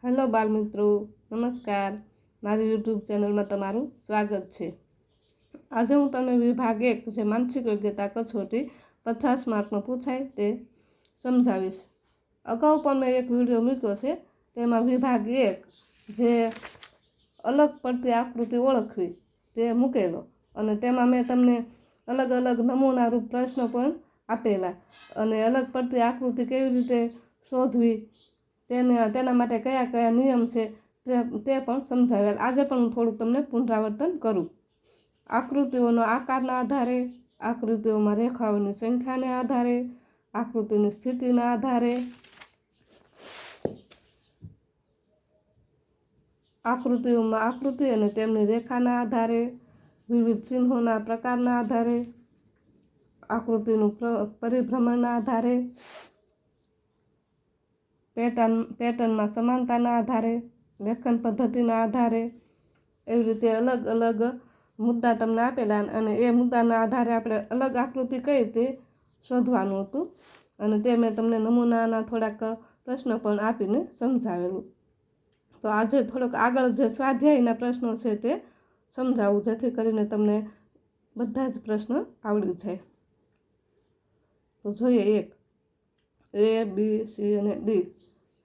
Hello બાળમિત્રો, નમસ્કાર. મારી યુટ્યુબ ચેનલમાં તમારું સ્વાગત છે. આજે હું તમને વિભાગ 1 જે માનસિક યોગ્યતા કસોટી 50 માર્કનો પૂછાય તે સમજાવીશ. અગાઉ પણ મેં એક વિડીયો મૂક્યો છે, તેમાં વિભાગ 1 જે અલગ પડતી આકૃતિ ઓળખવી તે મૂકેલો, અને તેમાં મેં તમને અલગ અલગ નમૂનારૂપ પ્રશ્નો પણ આપેલા, અને અલગ પડતી આકૃતિ કેવી રીતે શોધવી તેના માટે કયા કયા નિયમ છે તે પણ સમજાવેલ. આજે પણ હું થોડુંક તમને પુનરાવર્તન કરું. આકૃતિઓનો આકારના આધારે, આકૃતિઓમાં રેખાઓની સંખ્યાને આધારે, આકૃતિની સ્થિતિના આધારે, આકૃતિઓમાં આકૃતિ અને તેમની રેખાના આધારે, વિવિધ ચિહ્નોના પ્રકારના આધારે, આકૃતિનું પરિભ્રમણના આધારે, પેટર્નમાં સમાનતાના આધારે, લેખન પદ્ધતિના આધારે, એવી રીતે અલગ અલગ મુદ્દા તમને આપેલા, અને એ મુદ્દાના આધારે આપણે અલગ આકૃતિ કઈ તે શોધવાનું હતું, અને તે મેં તમને નમૂનાના થોડાક પ્રશ્નો પણ આપીને સમજાવેલું. તો આજે થોડોક આગળ જે સ્વાધ્યાયના પ્રશ્નો છે તે સમજાવું, જેથી કરીને તમને બધા જ પ્રશ્નો આવડી જાય. તો જોઈએ 1, A, B, C અને D.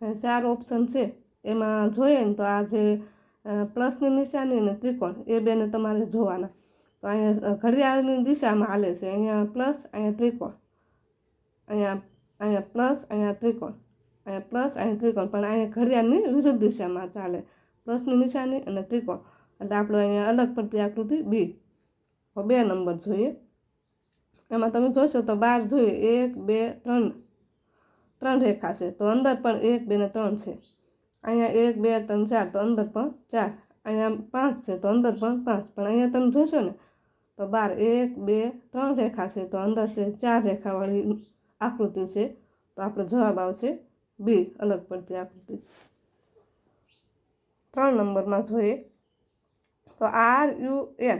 4 ઓપ્શન છે. એમાં જોઈએ ને તો આ જે પ્લસની નિશાની અને ત્રિકોણ એ બેને તમારે જોવાના. તો અહીંયા ઘડિયાળની દિશામાં હાલે છે, અહીંયા પ્લસ, અહીંયા ત્રિકોણ, અહીંયા પ્લસ, અહીંયા ત્રિકોણ, અહીંયા પ્લસ, અહીંયા ત્રિકોણ, પણ અહીંયા ઘડિયાળની વિરુદ્ધ દિશામાં ચાલે, પ્લસની નિશાની અને ત્રિકોણ. એટલે આપણે અહીંયા અલગ પડતી આકૃતિ B. 2 નંબર જોઈએ. એમાં તમે જોશો તો 12 જોઈએ, 1, 2, 3 રેખા છે, તો અંદર પણ 1, 2 ને 3 છે. અહીંયા 1, 2, 3, 4, તો અંદર પણ 4. અહીંયા 5 છે, તો અંદર પણ 5. પણ અહીંયા તમે જોશો ને તો 12, 1, 2, 3 રેખા છે, તો અંદર છે 4 રેખાવાળી આકૃતિ છે. તો આપણો જવાબ આવશે B, અલગ પડતી આકૃતિ. 3 નંબરમાં જોઈએ તો RUN,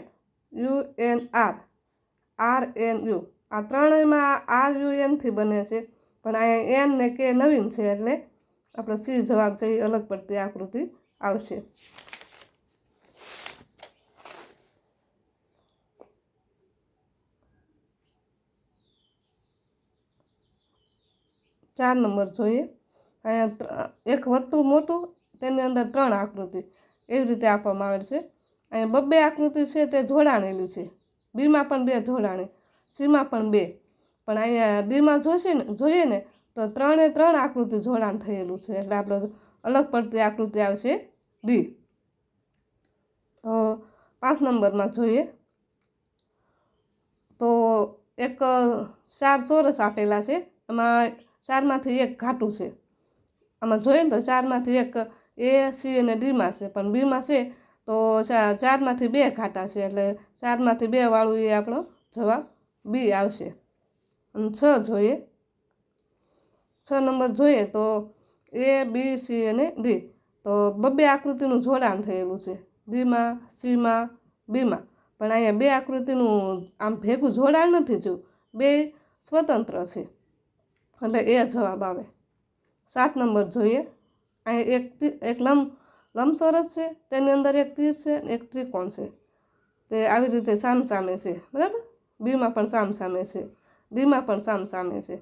આ ત્રણેયમાં RUN થી બને છે, પણ અહીંયા N ને K નવીન છે, એટલે આપણો C જવાબ છે એ અલગ પડતી આકૃતિ આવશે. ચાર નંબર જોઈએ. અહીંયા એક વર્તુળ મોટું, તેની અંદર 3 આકૃતિ એવી રીતે આપવામાં આવેલ છે. અહીંયા 2 આકૃતિ છે તે જોડાણેલી છે. બીમાં પણ 2 જોડાણી, સીમાં પણ 2, પણ અહીંયા બીમાં જોઈએ ને તો 3 આકૃતિ જોડાણ થયેલું છે, એટલે આપણે અલગ પડતી આકૃતિ આવશે D. તો 5 નંબરમાં જોઈએ તો એક 4 ચોરસ આપેલા છે, એમાં 4માંથી 1 ઘાટું છે. આમાં જોઈએ ને તો 4માંથી 1 A, C અને Dમાં છે, પણ Bમાં છે તો 4માંથી 2 ઘાટા છે, એટલે 4માંથી 2 વાળું એ આપણો જવાબ B આવશે. અને 6 જોઈએ. 6 નંબર જોઈએ તો A, B, C અને D, તો 2 આકૃતિનું જોડાણ થયેલું છે, Dમાં, Cમાં, Bમાં, પણ અહીંયા 2 આકૃતિનું આમ ભેગું જોડાણ નથી થયું, 2 સ્વતંત્ર છે, એટલે એ જવાબ આવે. 7 નંબર જોઈએ. અહીંયા એક લંબચોરસ છે, તેની અંદર એક તીર છે, એક ત્રિકોણ છે, તે આવી રીતે સામસામે છે, બરાબર. બીમાં પણ સામસામે છે, ડીમાં પણ સામસામે છે,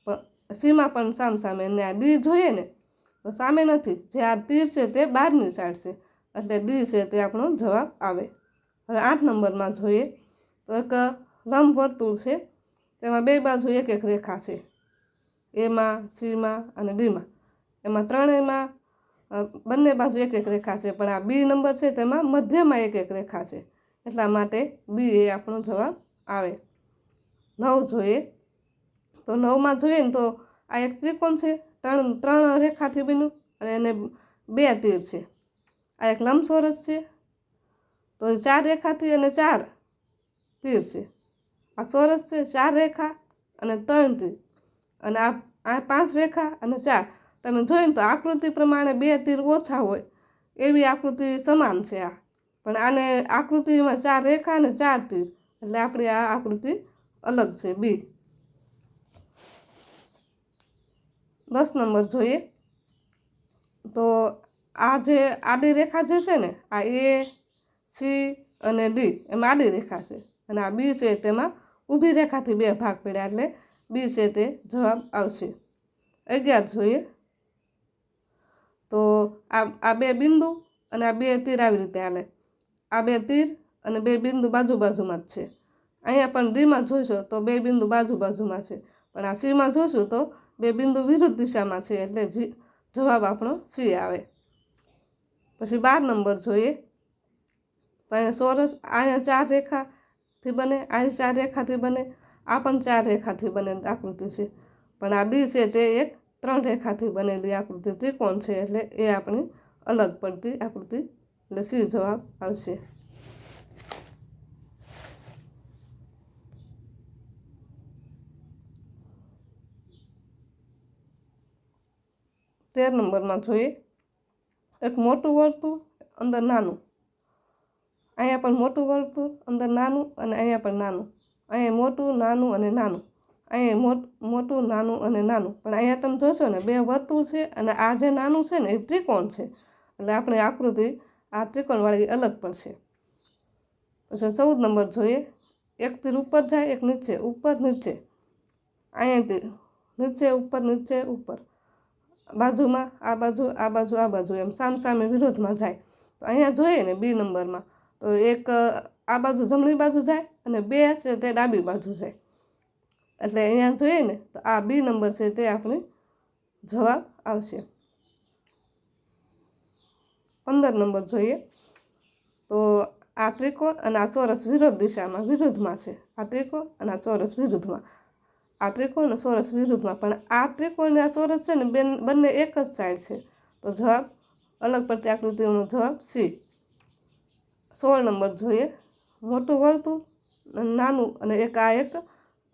પણ સીમાં પણ સામસામે, ને આ ડી જોઈએ ને તો સામે નથી, જે આ તીર છે તે બહારની સાઈડ છે, એટલે ડી છે તે આપણો જવાબ આવે. હવે 8 નંબરમાં જોઈએ તો એક લંબવર્તુળ છે, તેમાં 2 બાજુ એક એક રેખા છે, એમાં, સીમાં અને ડીમાં. એમાં ત્રણેયમાં બંને બાજુ એક એક રેખા છે, પણ આ બી નંબર છે તેમાં મધ્યમાં એક એક રેખા છે, એટલા માટે બી એ આપણો જવાબ આવે. 9 જોઈએ તો 9માં જોઈએ ને તો આ એક ત્રિકોણ છે, 3 રેખાથી બન્યું, અને એને 2 તીર છે. આ એક લંબચોરસ છે, તો 4 રેખાથી અને 4 તીર છે. આ ચોરસ છે, 4 રેખા અને 3 તીર, અને આ 5 રેખા અને 4. તમે જોઈને તો આકૃતિ પ્રમાણે 2 તીર ઓછા હોય એવી આકૃતિ સમાન છે આ, પણ આને આકૃતિમાં 4 રેખા અને 4 તીર, એટલે આપણી આ આકૃતિ અલગ છે, B. 10 નંબર જોઈએ તો આ જે આડી રેખા જે છે ને આ એ સી અને ડી એમાં આડી રેખા છે અને આ બી છે તેમાં ઊભી રેખાથી 2 ભાગ પડ્યા એટલે બી છે તે જવાબ આવશે. 11 જોઈએ તો આ 2 બિંદુ અને આ 2 તીર આવી રીતે હાલે. આ 2 તીર અને 2 બિંદુ બાજુમાં જ છે. અહીંયા પણ ડીમાં જોઈશું તો 2 બિંદુ બાજુમાં છે, પણ આ સીમાં જોઈશું તો 2 બિંદુ વિરુદ્ધ દિશામાં છે એટલે જવાબ આપણો સી આવે. પછી 12 નંબર જોઈએ તો અહીંયા ચોરસ, અહીંયા 4 રેખાથી બને, અહીં 4 રેખાથી બને, આ પણ 4 રેખાથી બનેલી આકૃતિ છે, પણ આ ડી છે તે એક 3 રેખાથી બનેલી આકૃતિ ત્રિકોણ છે એટલે એ આપણી અલગ પડતી આકૃતિ એટલે સી જવાબ આવશે. તેર નંબરમાં જોઈએ એક મોટું વર્તુળ અંદર નાનું, અહીંયા પણ મોટું વર્તુળ અંદર નાનું અને અહીંયા પણ નાનું, અહીંયા મોટું નાનું અને નાનું, અહીંયા મોટું નાનું અને નાનું, પણ અહીંયા તમે જોશો ને 2 વર્તુળ છે અને આ જે નાનું છે ને એ ત્રિકોણ છે એટલે આપણે આકૃતિ આ ત્રિકોણવાળી અલગ પડશે. પછી 14 નંબર જોઈએ એક તીર ઉપર જાય એક નીચે, ઉપર નીચે, અહીંયાથી નીચે ઉપર નીચે ઉપર, બાજુમાં આ બાજુ એમ સામે વિરોધમાં જાય. તો અહીંયા જોઈએ ને બી નંબરમાં તો એક આ બાજુ જમણી બાજુ જાય અને 2 છે તે ડાબી બાજુ જાય એટલે અહીંયા જોઈએ ને તો આ બી નંબર છે તે આપણી જવાબ આવશે. 15 નંબર જોઈએ તો આ ત્રિકોણ અને આ ચોરસ વિરુદ્ધમાં છે. આ ત્રિકોણ અને આ ચોરસ વિરુદ્ધમાં, આ ત્રિકોણ અને ચોરસ વિરુદ્ધમાં, પણ આ ત્રિકોણ અને આ ચોરસ છે ને બંને એક જ સાઈડ છે તો જવાબ અલગ પડતી આકૃતિઓનો જવાબ સી. 16 નંબર જોઈએ મોટું વર્તુળ નાનું અને એક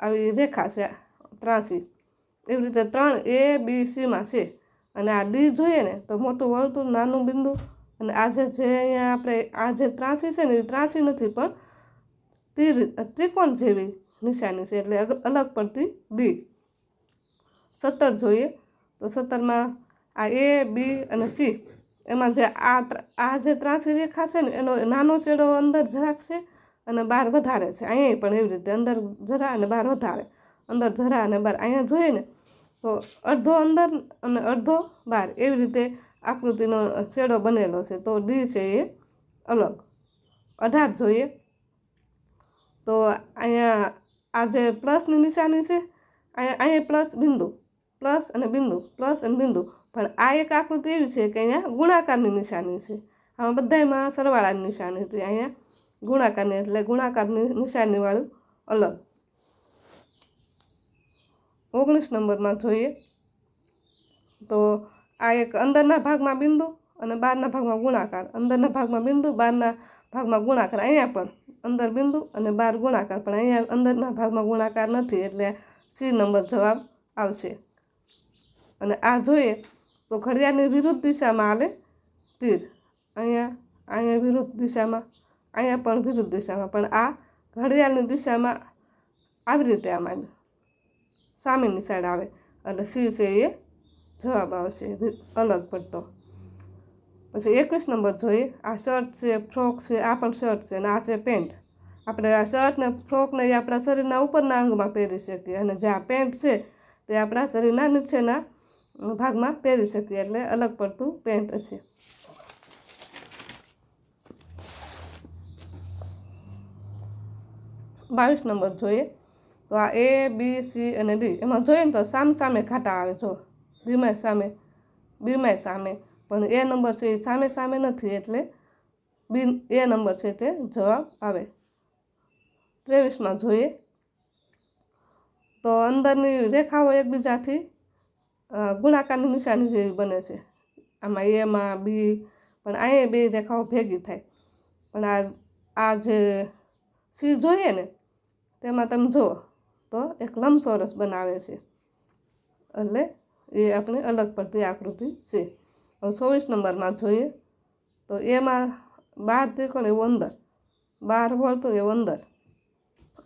આવી રેખા છે ત્રાસી, એવી રીતે 3 એ બી સીમાં છે અને આ ડી જોઈએ ને તો મોટું વર્તુળ નાનું બિંદુ અને આ જે અહીંયા આપણે આ જે ત્રાસી છે ને એ ત્રાસી નથી પણ ત્રિકોણ જેવી નિશાની છે એટલે અલગ પડતી ડી. 17 જોઈએ તો 17માં આ એ બી અને સી એમાં જે આ જે ત્રાસી રેખા છે ને એનો નાનો છેડો અંદર જરાક છે અને બહાર વધારે છે, અહીંયા પણ એવી રીતે અંદર જરા અને બહાર વધારે, અંદર જરા અને બહાર. અહીંયા જોઈએ ને તો અડધો અંદર અને અડધો બહાર એવી રીતે આકૃતિનો છેડો બનેલો છે તો ડી છે એ અલગ. 18 જોઈએ તો અહીંયા આ જે પ્લસની નિશાની છે અહીંયા પ્લસ અને બિંદુ, પણ આ એક આકૃતિ એવી છે કે અહીંયા ગુણાકારની નિશાની છે. આમાં બધામાં સરવાળાની નિશાની હતી, અહીંયા ગુણાકારની એટલે ગુણાકારની નિશાનીવાળું અલગ. 19 નંબરમાં જોઈએ તો આ એક અંદરના ભાગમાં બિંદુ અને બહારના ભાગમાં ગુણાકાર, અંદરના ભાગમાં બિંદુ બહારના ભાગમાં ગુણાકાર, અહીંયા પણ અંદર બિંદુ અને બહાર ગુણાકાર, પણ અહીંયા અંદરના ભાગમાં ગુણાકાર નથી એટલે સી નંબર જવાબ આવશે. અને આ જોઈએ તો ઘડિયાળની વિરુદ્ધ દિશામાં હાલે તીર, અહીંયા વિરુદ્ધ દિશામાં, અહીંયા પણ વિરુદ્ધ દિશામાં, પણ આ ઘડિયાળની દિશામાં આવી રીતે આમાં સામેની સાઈડ આવે એટલે સી છે એ જવાબ આવશે અલગ પડતો. પછી 21 નંબર જોઈએ આ શર્ટ છે, ફ્રોક છે, આ પણ શર્ટ છે અને આ છે પેન્ટ. આપણે આ શર્ટ ને ફ્રોકને એ આપણા શરીરના ઉપરના અંગમાં પહેરી શકીએ અને જે આ પેન્ટ છે તે આપણા શરીરના નીચેના ભાગમાં પહેરી શકીએ એટલે અલગ પડતું પેન્ટ હશે. બાવીસ નંબર જોઈએ તો આ એ બી સી અને ડી એમાં જોઈએ ને તો સામે ઘાટા આવે, જો ડીમાં સામે બીમાં સામે, પણ એ નંબર છે એ સામે નથી એટલે બી એ નંબર છે તે જવાબ આવે. 23માં જોઈએ તો અંદરની રેખાઓ એકબીજાથી ગુણાકારની નિશાની જેવી બને છે, આમાં એમાં બી, પણ અહીંયા 2 રેખાઓ ભેગી થાય, પણ આ જે સી જોઈએ ને તેમાં તમે જુઓ તો એક લંબચોરસ બનાવે છે એટલે એ આપણે અલગ પડતી આકૃતિ છે. હવે 24 નંબરમાં જોઈએ તો એમાં 12 ત્રિકોણ એવું અંદર, 12 વર્તુળ એવું અંદર,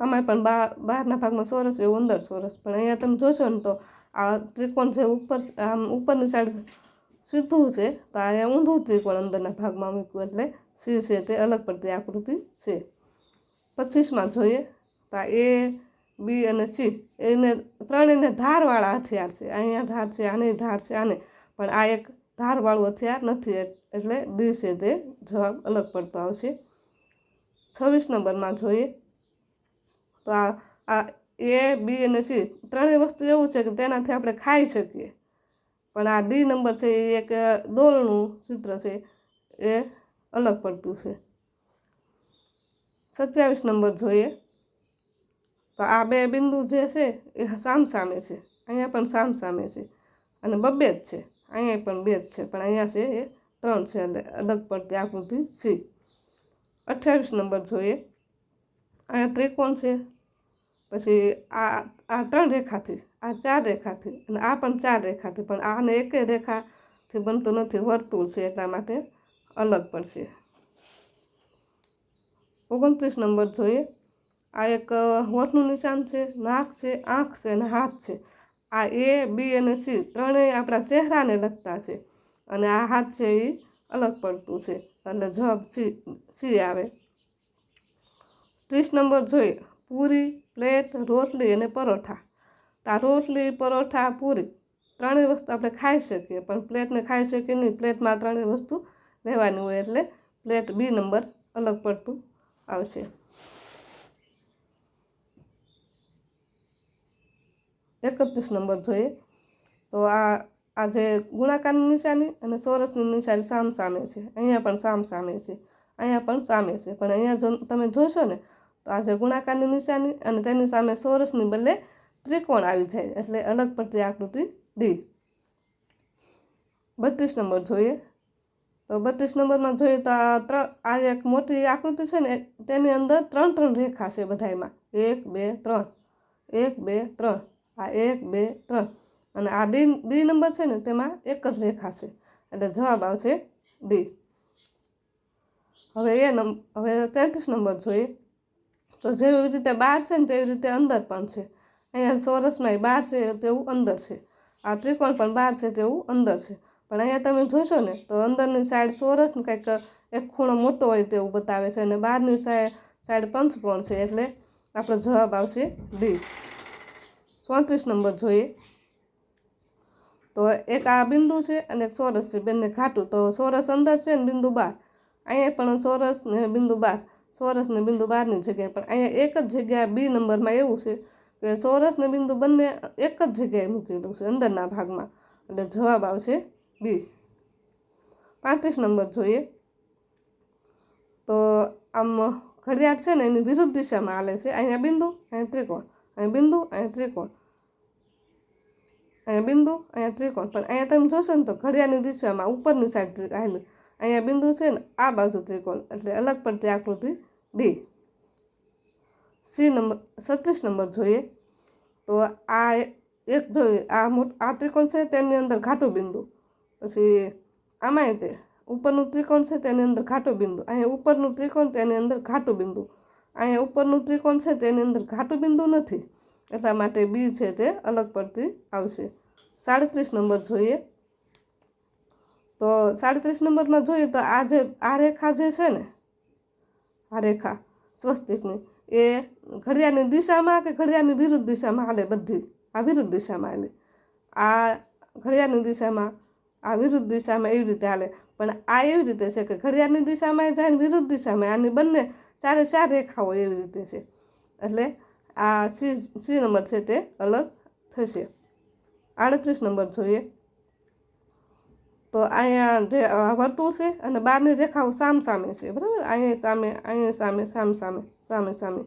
આમાં પણ બહારના ભાગમાં ચોરસ એવું અંદર ચોરસ, પણ અહીંયા તમે જોશો ને તો આ ત્રિકોણ છે ઉપર ઉપરની સાઈડ સીધું છે તો અહીંયા ઊંધું ત્રિકોણ અંદરના ભાગમાં મૂક્યું એટલે સી છે તે અલગ પડતી આકૃતિ છે. 25માં જોઈએ તો આ એ બી અને સી એને ત્રણેયને ધારવાળા હથિયાર છે. અહીંયા ધાર છે, આની ધાર છે, આને, પણ આ એક ધારવાળું હથિયાર નથી એટલે ડી છે તે જવાબ અલગ પડતો આવશે. 26 નંબરમાં જોઈએ તો આ એ બી અને સી ત્રણેય વસ્તુ એવું છે કે તેનાથી આપણે ખાઈ શકીએ, પણ આ ડી નંબર છે એ એક ડોલનું ચિત્ર છે એ અલગ પડતું છે. 27 નંબર જોઈએ તો આ બે બિંદુ જે છે એ સામસામે છે, અહીંયા પણ સામસામે છે અને બબ્બે જ છે, અહીંયા પણ બે જ છે, પણ અહીંયા છે એ 3 છે એટલે અલગ પડતી આકૃતિ સી. 28 નંબર જોઈએ, અહીંયા ત્રિકોણ છે, પછી આ 3 રેખાથી, આ 4 રેખાથી અને આ પણ 4 રેખાથી, પણ આને એકે રેખાથી બનતું નથી, વર્તુળ છે એટલા માટે અલગ પડશે. 29 નંબર જોઈએ, આ એક હોઠનું નિશાન છે, નાક છે, આંખ છે અને હાથ છે. આ એ બી અને સી ત્રણેય આપણા ચહેરાને લગતા છે અને આ હાથ છે એ અલગ પડતું છે એટલે જવાબ સી આવે. 30 નંબર જોઈએ, પૂરી, પ્લેટ, રોટલી અને પરોઠા. આ રોટલી, પરોઠા, પૂરી ત્રણેય વસ્તુ આપણે ખાઈ શકીએ, પણ પ્લેટને ખાઈ શકીએ નહીં, પ્લેટમાં ત્રણેય વસ્તુ લેવાની હોય એટલે પ્લેટ બી નંબર અલગ પડતું આવશે. 31 નંબર જોઈએ તો આ જે ગુણાકારની નિશાની અને ચોરસની નિશાની સામસામે છે, અહીંયા પણ સામસામે છે, અહીંયા પણ સામે છે, પણ અહીંયા જો તમે જોશો ને તો આ જે ગુણાકારની નિશાની અને તેની સામે ચોરસની બદલે ત્રિકોણ આવી જાય એટલે અલગ પડતી આકૃતિ ડી. 32 નંબર જોઈએ તો 32 નંબરમાં જોઈએ તો આ એક મોટી આકૃતિ છે ને તેની અંદર 3 રેખા છે બધામાં, 1 2 3, 1 2 3, આ 1 2 3 અને આ ડી નંબર છે ને તેમાં એક જ રેખા છે એટલે જવાબ આવશે ડી. હવે 33 નંબર જોઈએ તો જેવી રીતે બહાર છે ને તેવી રીતે અંદર પણ છે. અહીંયા ચોરસમાં બહાર છે તેવું અંદર છે, આ ત્રિકોણ પણ બહાર છે તેવું અંદર છે, પણ અહીંયા તમે જોશો ને તો અંદરની સાઈડ ચોરસ કંઈક એક ખૂણો મોટો હોય તેવું બતાવે છે અને બહારની સાઈડ પંચકોણ છે એટલે આપણો જવાબ આવશે ડી. 34 નંબર જોઈએ તો એક આ બિંદુ છે અને એક ચોરસ છે, બંને ઘાટું, તો ચોરસ અંદર છે ને બિંદુ બહાર, અહીંયા પણ ચોરસ ને બિંદુ બહાર, ચોરસ ને બિંદુ બહારની જગ્યાએ, પણ અહીંયા એક જ જગ્યાએ બી નંબરમાં એવું છે કે ચોરસ ને બિંદુ બંને એક જ જગ્યાએ મૂકેલું છે અંદરના ભાગમાં એટલે જવાબ આવશે બી. 35 નંબર જોઈએ તો આમ ઘડિયાળ છે ને એની વિરુદ્ધ દિશામાં હાલે છે, અહીંયા બિંદુ, અહીંયા ત્રિકોણ, અહીંયા બિંદુ, અહીંયા ત્રિકોણ, અહીંયા બિંદુ, અહીંયા ત્રિકોણ, પણ અહીંયા તમે જોશો ને તો ઘડિયાળની દિશામાં ઉપરની સાઈડ હાલે, અહીંયા બિંદુ છે ને આ બાજુ ત્રિકોણ એટલે અલગ પડતી આકૃતિ ડી. 36 નંબર જોઈએ તો આ એક જોઈએ, આ ત્રિકોણ છે તેની અંદર ઘાટું બિંદુ, પછી આમાંય તે ઉપરનું ત્રિકોણ છે તેની અંદર ઘાટું બિંદુ, અહીંયા ઉપરનું ત્રિકોણ તેની અંદર ઘાટું બિંદુ, અહીંયા ઉપરનું ત્રિકોણ છે તેની અંદર ઘાટું બિંદુ નથી એટલા માટે બી છે તે અલગ પડતી આવશે. 37 નંબર જોઈએ તો 37 નંબરમાં જોઈએ તો આ રેખા જે છે ને, આ રેખા સ્વસ્તિકની એ ઘડિયાળની દિશામાં કે ઘડિયાળની વિરુદ્ધ દિશામાં હાલે, બધી આ વિરુદ્ધ દિશામાં હાલે, આ ઘડિયાળની દિશામાં, આ વિરુદ્ધ દિશામાં એવી રીતે હાલે, પણ આ એવી રીતે છે કે ઘડિયાળની દિશામાં જાય ને વિરુદ્ધ દિશામાં, આની બંને 4 રેખાઓ એવી રીતે છે એટલે આ સી નંબર છે તે અલગ થશે. 38 નંબર જોઈએ તો અહીંયા જે વર્તુળ છે અને બહારની રેખાઓ સામસામે છે, બરાબર, અહીંયા સામે, અહીંયા સામે, સામસામે, સામે સામે,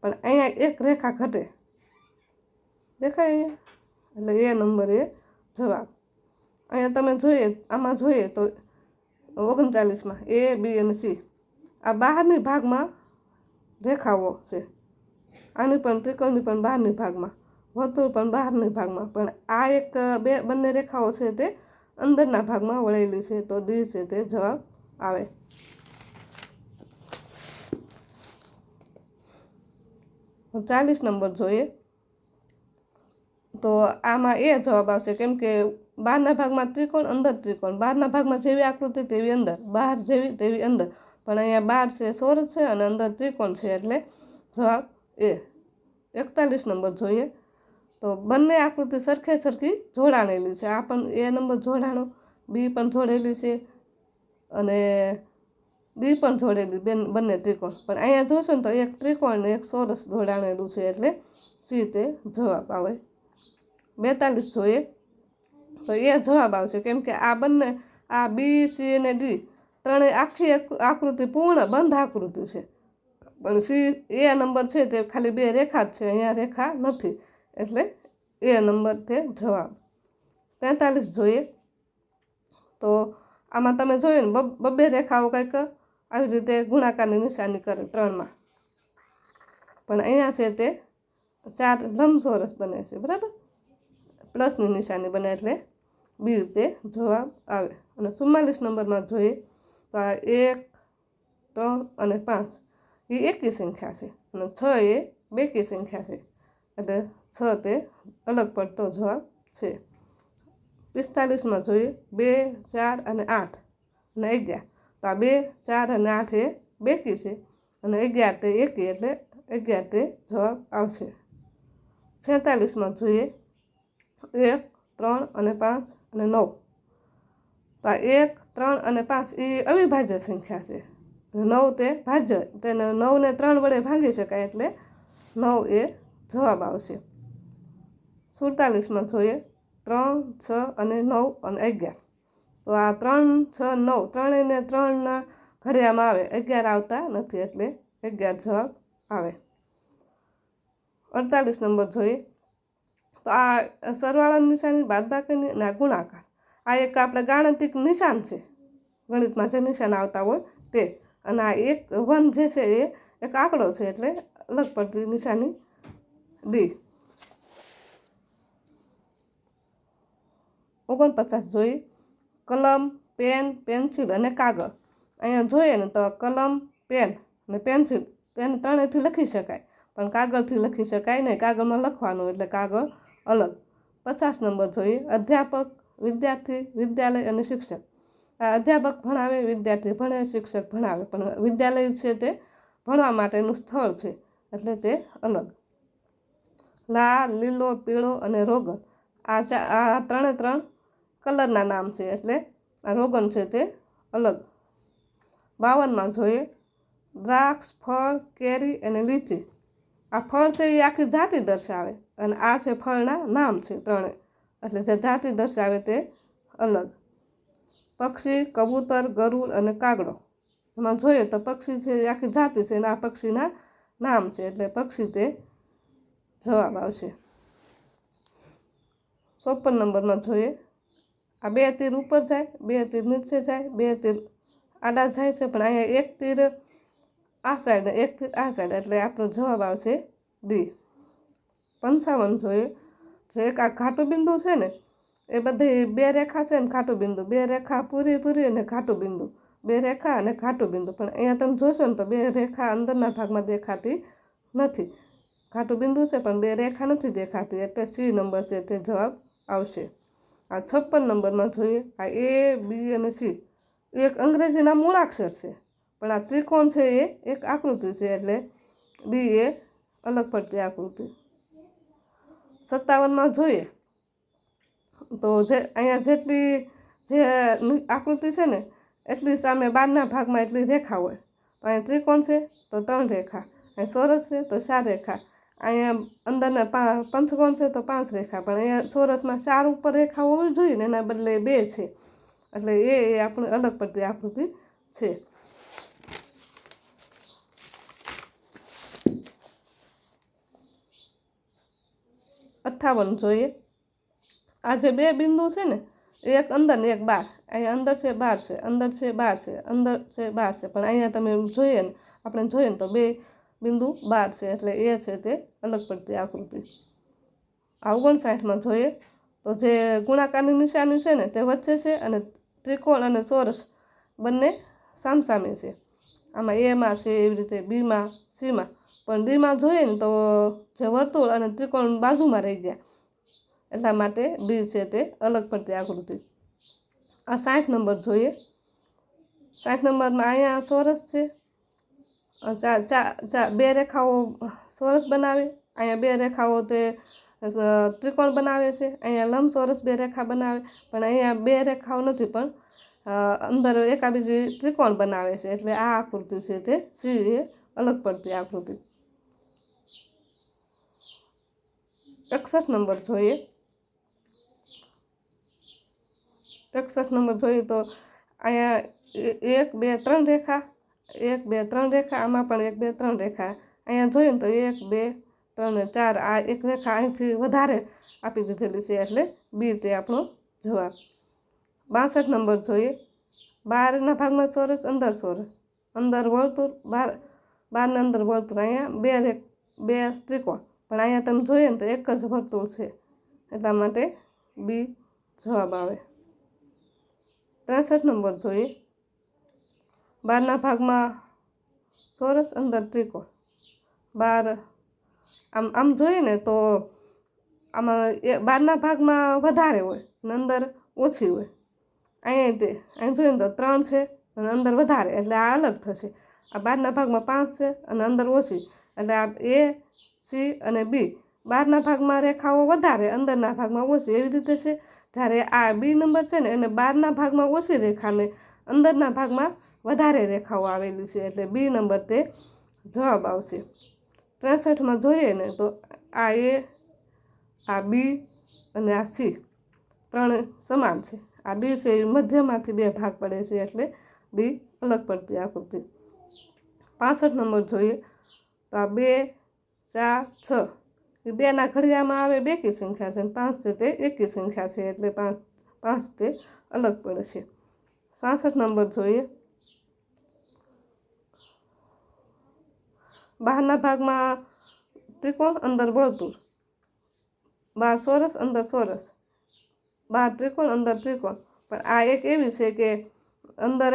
પણ અહીંયા એક રેખા ઘટે, દેખાય અહીંયા, એટલે એ નંબર એ જવાબ. અહીંયા તમે જોઈએ, આમાં જોઈએ તો 39માં એ બી અને સી આ બહારની ભાગમાં રેખાઓ છે, આની પણ ત્રિકોણની પણ બહારની ભાગમાં, વર્તુળ પણ બહારની ભાગમાં, પણ આ એક બંને રેખાઓ છે તે અંદરના ભાગમાં વળેલી છે તો ડી છે તે જવાબ આવે. 40 નંબર જોઈએ તો આમાં એ જવાબ આવશે કેમ કે બહારના ભાગમાં ત્રિકોણ, અંદર ત્રિકોણ, બહારના ભાગમાં જેવી આકૃતિ તેવી અંદર, બહાર જેવી તેવી અંદર, પણ અહીંયા બહાર છે ચોરસ છે અને અંદર ત્રિકોણ છે, એટલે જવાબ એ. 41 નંબર જોઈએ તો બંને આકૃતિ સરખે સરખી જોડાણેલી છે. આ પણ એ નંબર જોડાણો, બી પણ જોડેલી છે અને બી પણ જોડેલી, બંને ત્રિકોણ. પણ અહીંયા જોશો ને તો એક ત્રિકોણ ને એક ચોરસ જોડાણેલું છે, એટલે સી તે જવાબ આવે. 42 જોઈએ તો એ જવાબ આવશે, કેમ કે આ બંને, આ બી, સી અને ડી ત્રણેય આખી આકૃતિ પૂર્ણ બંધ આકૃતિ છે, પણ સી એ નંબર છે તે ખાલી 2 રેખા જ છે, અહીંયા રેખા નથી, એટલે એ નંબર તે જવાબ. 43 જોઈએ તો આમાં તમે જોયું ને બબ્બે રેખાઓ કંઈક આવી રીતે ગુણાકારની નિશાની કરે 3માં, પણ અહીંયા છે તે 4 લંબચોરસ બને છે, બરાબર, પ્લસની નિશાની બને, એટલે બી રીતે જવાબ આવે. અને 44 નંબરમાં જોઈએ તો આ 1, 3 અને 5 એ એકી સંખ્યા છે અને 6 એ બેકી સંખ્યા છે, એટલે 6 તે અલગ પડતો જવાબ છે. 45માં જોઈએ 2, 4 અને 8 અને 11, તો આ 2, 4 અને 8 એ બેકી છે અને 11 તે એકી, એટલે 11 તે જવાબ આવશે. 46માં જોઈએ 1, 3 અને 5 અને 9, તો આ 1, 3 અને 5 એ અવિભાજ્ય સંખ્યા છે, 9 તે ભાજ્ય, તેને 9 ને 3 વડે ભાંગી શકાય, એટલે 9 એ જવાબ આવશે. 47માં જોઈએ 3, 6 અને 9 અને 11, તો આ 3, 6, 9 ત્રણેયને 3ના ઘડિયામાં આવે, 11 આવતા નથી, એટલે 11 જવાબ આવે. 48 નંબર જોઈએ તો આ સરવાળાની નિશાની, બાદબાકીની અને ગુણાકાર, આ એક આપણે ગાણિતિક નિશાન છે, ગણિતમાં જે નિશાન આવતા હોય તે, અને આ 1 જે છે એ એક આંકડો છે, એટલે અલગ પડતી નિશાની ડી. 49 જોઈએ કલમ, પેન, પેન્સિલ અને કાગળ. અહીંયા જોઈએ ને તો કલમ, પેન અને પેન્સિલ તેને ત્રણેયથી લખી શકાય, પણ કાગળથી લખી શકાય નહીં, કાગળમાં લખવાનું, એટલે કાગળ અલગ. 50 નંબર જોઈએ અધ્યાપક, વિદ્યાર્થી, વિદ્યાલય અને શિક્ષક. આ અધ્યાપક ભણાવે, વિદ્યાર્થી ભણે, શિક્ષક ભણાવે, પણ વિદ્યાલય છે તે ભણવા માટેનું સ્થળ છે, એટલે તે અલગ. લાલ, લીલો, પીળો અને રોગન, આ 3 કલરના નામ છે, એટલે આ રોગન છે તે અલગ. 52માં જોઈએ દ્રાક્ષ, ફળ, કેરી અને લીચી. આ ફળ છે એ આખી જાતિ દર્શાવે અને આ છે ફળના નામ છે 3, એટલે જે જાતિ દર્શાવે તે અલગ. પક્ષી, કબૂતર, ગરુડ અને કાગડો. એમાં જોઈએ તો પક્ષી છે એ આખી જાતિ છે અને આ પક્ષીના નામ છે, એટલે પક્ષી તે જવાબ આવશે. 54 નંબરમાં જોઈએ આ 2 તીર ઉપર જાય, 2 તીર નીચે જાય, 2 તીર આડા જાય છે, પણ અહીંયા 1 તીર આ સાઈડ, 1 તીર આ સાઈડ, એટલે આપણો જવાબ આવશે ડી. 55 જોઈએ જે એક આ ઘાટું બિંદુ છે ને એ બધી 2 રેખા છે ને ઘાટું બિંદુ, 2 રેખા પૂરી અને ઘાટું બિંદુ, 2 રેખા અને ઘાટું બિંદુ, પણ અહીંયા તમે જોશો ને તો 2 રેખા અંદરના ભાગમાં દેખાતી નથી, ઘાટું બિંદુ છે પણ 2 રેખા નથી દેખાતી, એટલે સી નંબર છે તે જવાબ આવશે. આ 56 નંબરમાં જોઈએ આ એ, બી અને સી એક અંગ્રેજીના મૂળાક્ષર છે, પણ આ ત્રિકોણ છે એ એક આકૃતિ છે, એટલે બી એ અલગ પડતી આકૃતિ. 57માં જોઈએ તો જે અહીંયા જેટલી જે આકૃતિ છે ને એટલી સામે બહારના ભાગમાં એટલી રેખા હોય, તો અહીંયા ત્રિકોણ છે તો 3 રેખા, અહીં ચોરસ છે તો 4 રેખા, અહીંયા અંદરના પંચકોણ છે તો 5 રેખા, પણ અહીંયા ચોરસમાં 4 ઉપર રેખા હોવી જોઈએ ને એના બદલે 2 છે, એટલે એ આપણે અલગ પડતી આકૃતિ છે. 58 જોઈએ આ જે 2 બિંદુ છે ને એક અંદર ને એક બહાર, અહીંયા અંદર છે બહાર છે, અંદર છે બહાર છે, અંદર છે બહાર છે, પણ અહીંયા તમે જોઈએ ને આપણે જોઈએ ને તો 2 બિંદુ બહાર છે, એટલે એ છે તે અલગ પડતી આકૃતિ. આ 59માં જોઈએ તો જે ગુણાકારની નિશાની છે ને તે વચ્ચે છે અને ત્રિકોણ અને ચોરસ બંને સામસામે છે, આમાં એમાં છે એવી રીતે બીમાં, સીમાં, પણ ડીમાં જોઈએ ને તો જે વર્તુળ અને ત્રિકોણ બાજુમાં રહી ગયા, એટલા માટે બી છે તે અલગ પડતી આકૃતિ. આ 60 નંબર જોઈએ. 60 નંબરમાં અહીંયા ચોરસ છે, બે રેખાઓ ચોરસ બનાવે, અહીંયા બે રેખાઓ તે ત્રિકોણ બનાવે છે, અહીંયા લંબચોરસ બે રેખા બનાવે, પણ અહીંયા બે રેખાઓ નથી પણ અંદર એકાબીજી ત્રિકોણ બનાવે છે. એટલે આ આકૃતિ છે તે સી એ અલગ પડતી આકૃતિ. 61 નંબર જોઈએ. 61 નંબર જોઈએ તો અહીંયા 1 2 3 રેખા, 1 2 3 રેખા, આમાં પણ 1 2 3 રેખા. અહીંયા જોઈએ ને તો 1 2 3 ને 4 આ એક રેખા અહીંથી વધારે આપી દીધેલી છે એટલે બી તે આપણો જવાબ. 62 નંબર જોઈએ. બહારના ભાગમાં ચોરસ, અંદર ચોરસ, અંદર વર્તુળ, બહારના અંદર વર્તુળ, અહીંયા બે ત્રિકોણ, પણ અહીંયા તમે જોઈએ ને તો એક જ વર્તુળ છે એટલા માટે બી જવાબ આવે. 63 નંબર જોઈએ. બહારના ભાગમાં ચોરસ, અંદર ત્રિકોણ, બહાર આમ જોઈએ ને તો આમાં બહારના ભાગમાં વધારે હોય અને અંદર ઓછી હોય. અહીં જોઈએ ને તો 3 છે અને અંદર વધારે એટલે આ અલગ થશે. આ બહારના ભાગમાં 5 છે અને અંદર ઓછી એટલે આ એ સી અને બી. બહારના ભાગમાં રેખાઓ વધારે, અંદરના ભાગમાં ઓછી, એવી રીતે છે. જ્યારે આ બી નંબર છે ને એને બહારના ભાગમાં ઓછી રેખાને અંદરના ભાગમાં વધારે રેખાઓ આવેલી છે એટલે બી નંબર તે જવાબ આવશે. 63માં જોઈએ ને તો આ એ, આ બી અને આ સી ત્રણે સમાન છે. આ બી છે એ મધ્યમાંથી બે ભાગ પડે છે એટલે બી અલગ પડતી આકૃતિ. 65 નંબર જોઈએ તો આ 2 4 6 એ બેના ઘડિયામાં આવે બેકી સંખ્યા છે, 5 છે તે એકી સંખ્યા છે એટલે 5 તે અલગ પડે છે. 66 નંબર જોઈએ. બહારના ભાગમાં ત્રિકોણ, અંદર વર્તુળ, બહાર ચોરસ, અંદર ચોરસ, બહાર ત્રિકોણ, અંદર ત્રિકોણ, પણ આ એક એવી છે કે અંદર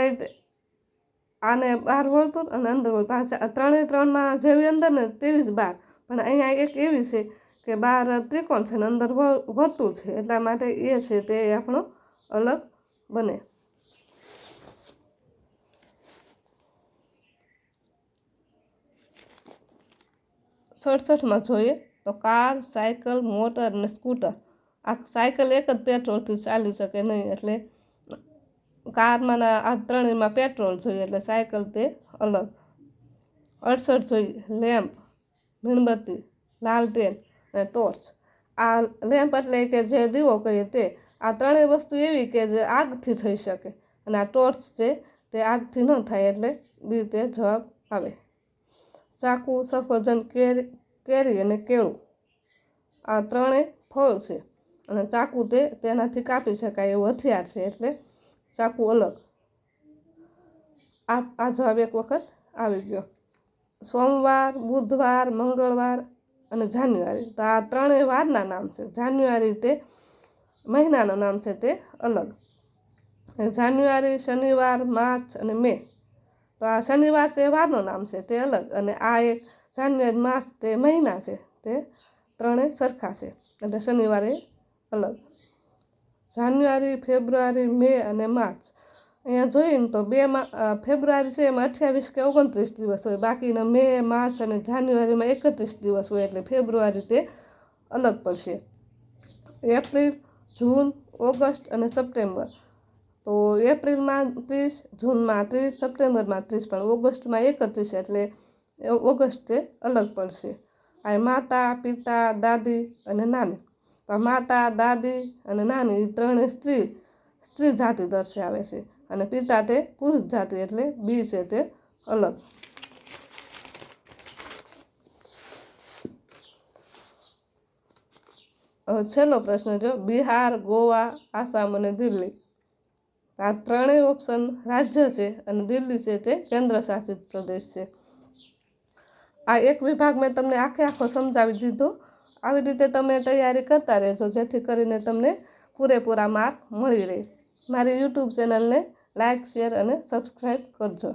આને બહાર વર્તુળ અને અંદર વર્તુળ, ત્રણે ત્રણમાં જેવી અંદર ને તેવી જ બહાર, પણ અહીંયા એક એવી છે કે બહાર ત્રિકોણ છે ને અંદર વર્તુળ છે એટલા માટે એ છે તે આપણો અલગ બને. 67માં જોઈએ તો કાર, સાયકલ, મોટર અને સ્કૂટર. આ સાયકલ એક જ પેટ્રોલથી ચાલી શકે નહીં એટલે કારમાં આ ત્રણેયમાં પેટ્રોલ જોઈએ એટલે સાયકલ તે અલગ. 68 જોઈએ. લેમ્પ, મીણબત્તી, લાલટેન અને ટોર્ચ. આ લેમ્પ એટલે કે જે દીવો કહીએ તે. આ ત્રણેય વસ્તુ એવી કે જે આગથી થઈ શકે અને આ ટોર્ચ છે તે આગથી ન થાય એટલે બી તે જવાબ આવે. ચાકુ, સફરજન, કેરી અને કેળું. આ ત્રણેય ફળ છે અને ચાકુ તેનાથી કાપી શકાય એવું હથિયાર છે એટલે ચાકુ અલગ. આ જવાબ એક વખત આવી ગયો. સોમવાર, બુધવાર, મંગળવાર અને જાન્યુઆરી. તો આ ત્રણેય વારના નામ છે. જાન્યુઆરી તે મહિનાનું નામ છે તે અલગ. જાન્યુઆરી, શનિવાર, માર્ચ અને મે. તો આ શનિવાર છે એ વારનું નામ છે તે અલગ અને આ એક જાન્યુઆરી, માર્ચ તે મહિના છે તે ત્રણેય સરખા છે એટલે શનિવારે અલગ. જાન્યુઆરી, ફેબ્રુઆરી, મે અને માર્ચ. અહીંયા જોઈએ ને તો ફેબ્રુઆરી છે એમાં 28 કે 29 દિવસ હોય, બાકીના મે, માર્ચ અને જાન્યુઆરીમાં 31 દિવસ હોય એટલે ફેબ્રુઆરી તે અલગ પડશે. એપ્રિલ, જૂન, ઓગસ્ટ અને સપ્ટેમ્બર. તો એપ્રિલમાં 30, જૂનમાં 30, સપ્ટેમ્બરમાં 30, પણ ઓગસ્ટમાં 31 એટલે ઓગસ્ટ તે અલગ પડશે. આ માતા, પિતા, દાદી અને નાની. તો માતા, દાદી અને નાની એ ત્રણેય સ્ત્રી જાતિ દર્શાવે છે અને પિતા તે પુરુષ જાતિ એટલે બી છે તે અલગ. હવે છેલ્લો પ્રશ્ન જો. બિહાર, ગોવા, આસામ અને દિલ્હી. આ ત્રણેય ઓપ્શન રાજ્ય છે અને દિલ્હી છે તે કેન્દ્ર શાસિત પ્રદેશ છે. આ એક વિભાગ મેં તમને આખો સમજાવી દીધો. આવી રીતે તમે તૈયારી કરતા રહેજો જેથી કરીને તમને પૂરેપૂરા માર્ક મળી રહે. મારી યુટ્યુબ ચેનલને લાઇક, શેર અને સબસ્ક્રાઈબ કરજો.